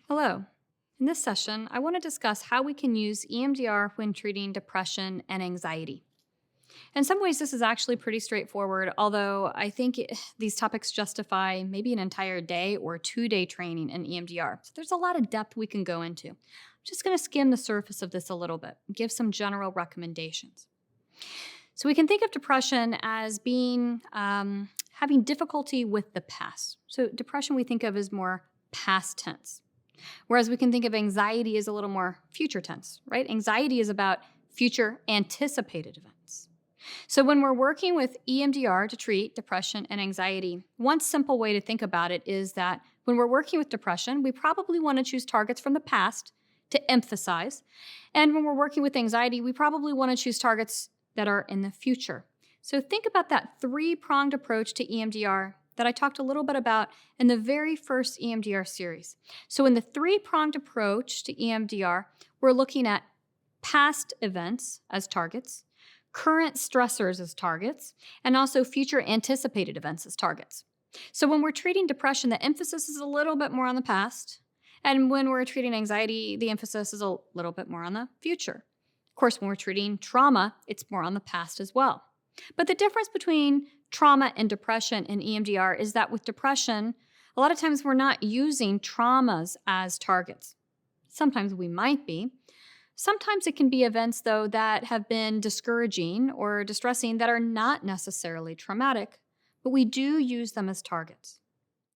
Hello. In this session, I want to discuss how we can use EMDR when treating depression and anxiety. In some ways, this is actually pretty straightforward, although I think these topics justify maybe an entire day or 2-day training in EMDR. So there's a lot of depth we can go into. I'm just going to skim the surface of this a little bit, and give some general recommendations. So we can think of depression as being having difficulty with the past. So depression we think of as more past tense. Whereas we can think of anxiety as a little more future tense, right? Anxiety is about future anticipated events. So when we're working with EMDR to treat depression and anxiety, one simple way to think about it is that when we're working with depression, we probably want to choose targets from the past to emphasize. And when we're working with anxiety, we probably want to choose targets that are in the future. So think about that three-pronged approach to EMDR that I talked a little bit about in the very first EMDR series. So in the three-pronged approach to EMDR, we're looking at past events as targets, current stressors as targets, and also future anticipated events as targets. So when we're treating depression, the emphasis is a little bit more on the past, and when we're treating anxiety, the emphasis is a little bit more on the future. Of course, when we're treating trauma, it's more on the past as well. But the difference between trauma and depression in EMDR is that with depression, a lot of times we're not using traumas as targets. Sometimes we might be. Sometimes it can be events, though, that have been discouraging or distressing that are not necessarily traumatic, but we do use them as targets.